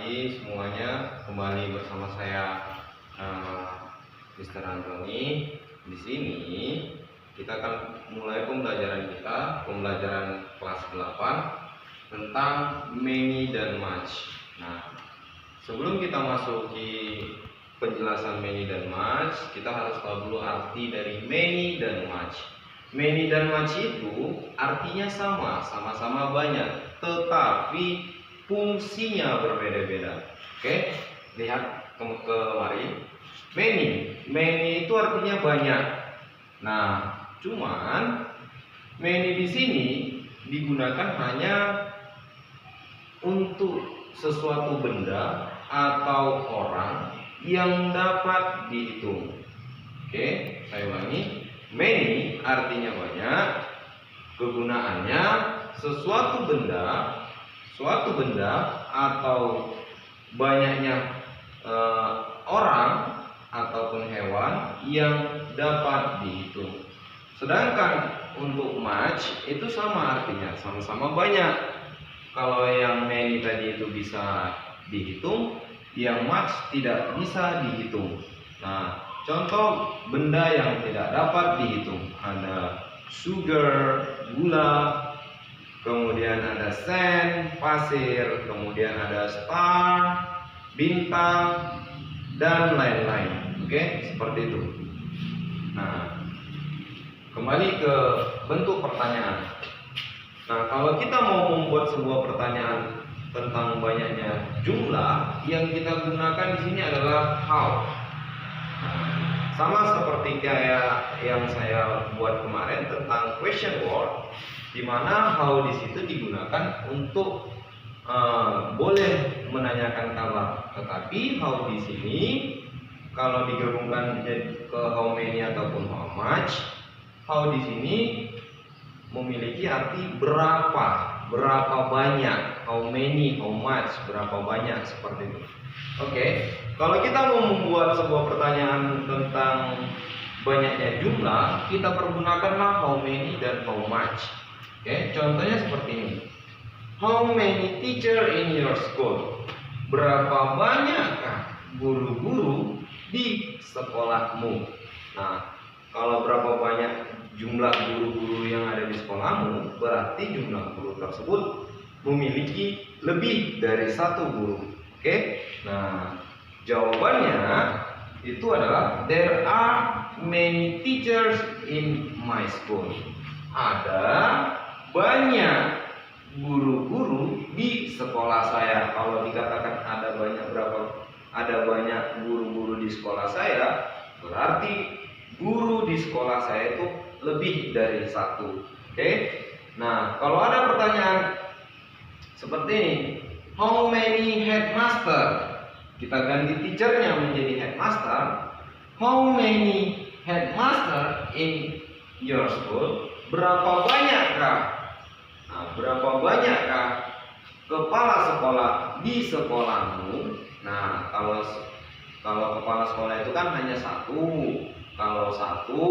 pagi semuanya, kembali bersama saya Mr. Anthony. Di sini kita akan mulai pembelajaran kelas 8 tentang many dan much. Nah, sebelum kita masuki penjelasan many dan much, kita harus tahu dulu arti dari many dan much. Many dan much itu artinya sama-sama banyak, tetapi fungsinya berbeda-beda. Oke, lihat kemari. Many itu artinya banyak. Nah, cuman many di sini digunakan hanya untuk sesuatu benda atau orang yang dapat dihitung. Oke, saya ulangi. Many artinya banyak, kegunaannya suatu benda atau banyaknya orang ataupun hewan yang dapat dihitung. Sedangkan untuk much itu sama artinya, sama-sama banyak. Kalau yang many tadi itu bisa dihitung, yang much tidak bisa dihitung. Nah, contoh benda yang tidak dapat dihitung ada sugar, gula, kemudian ada sand, pasir, kemudian ada star, bintang, dan lain-lain. Oke, seperti itu. Nah, kembali ke bentuk pertanyaan. Nah, kalau kita mau membuat sebuah pertanyaan tentang banyaknya jumlah, yang kita gunakan di sini adalah how. Sama seperti kayak yang saya buat kemarin tentang question word, di mana how di situ digunakan untuk boleh menanyakan kabar. Tetapi how di sini kalau digabungkan ke how many ataupun how much, how di sini memiliki arti berapa banyak, how many, how much, berapa banyak, seperti itu. Oke, kalau kita mau membuat sebuah pertanyaan tentang banyaknya jumlah, kita pergunakanlah how many dan how much. Oke, contohnya seperti ini. How many teacher in your school? Berapa banyakkah guru-guru di sekolahmu? Nah, kalau berapa banyak jumlah guru-guru yang ada di sekolahmu, berarti jumlah guru tersebut memiliki lebih dari satu guru. Oke, nah jawabannya itu adalah there are many teachers in my school. Ada banyak guru-guru di sekolah saya. Kalau dikatakan ada banyak guru-guru di sekolah saya, berarti guru di sekolah saya itu lebih dari satu. Oke. Nah, kalau ada pertanyaan seperti ini, how many headmaster? Kita ganti teachernya menjadi headmaster. How many headmaster in your school? Berapa banyakkah? Nah, berapa banyakkah kepala sekolah di sekolahmu? Nah, kalau kepala sekolah itu kan hanya satu. Kalau satu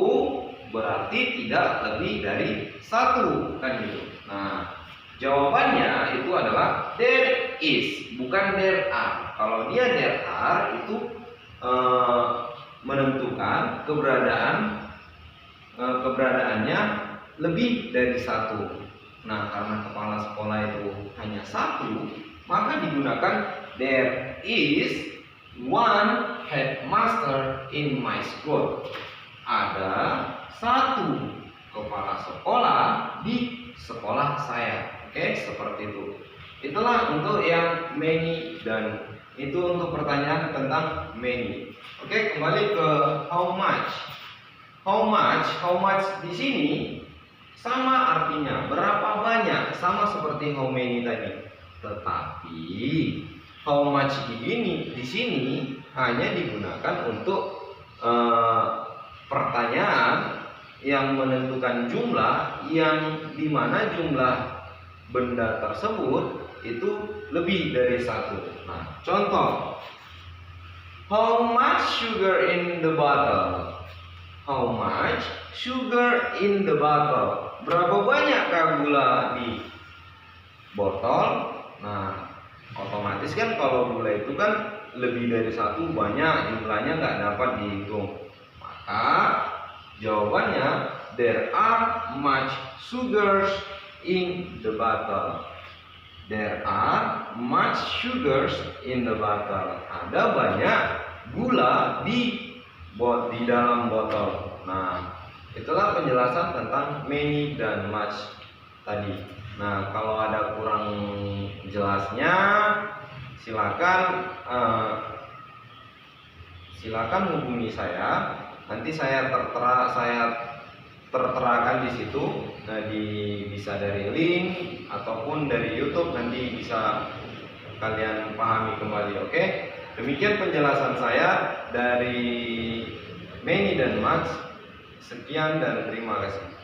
berarti tidak lebih dari satu, kan gitu. Nah, jawabannya itu adalah there is, bukan there are. Kalau dia there are itu menentukan keberadaannya lebih dari satu. Nah, karena kepala sekolah itu hanya satu, maka digunakan there is one headmaster in my school. Ada satu kepala sekolah di sekolah saya. Oke, seperti itu. Itulah untuk yang many, dan itu untuk pertanyaan tentang many. Oke, kembali ke how much. How much di sini sama artinya berapa banyak, sama seperti how many tadi. Tetapi how much di sini hanya digunakan untuk pertanyaan yang menentukan jumlah, yang dimana jumlah benda tersebut itu lebih dari satu. Nah, contoh, how much sugar in the bottle? How much sugar in the bottle? Berapa banyakkah gula di botol? Nah, Otomatis kan kalau gula itu kan lebih dari satu, banyak, jumlahnya nggak dapat dihitung. Maka jawabannya, there are much sugars in the bottle. There are much sugars in the bottle. Ada banyak gula di dalam botol. Nah, itulah penjelasan tentang many dan much tadi. Nah, kalau ada kurang jelasnya, silakan hubungi saya. Nanti saya terterakan di situ. Nah, bisa dari link ataupun dari YouTube, nanti bisa kalian pahami kembali. Oke? Demikian penjelasan saya dari many dan much. Sekian dan terima kasih.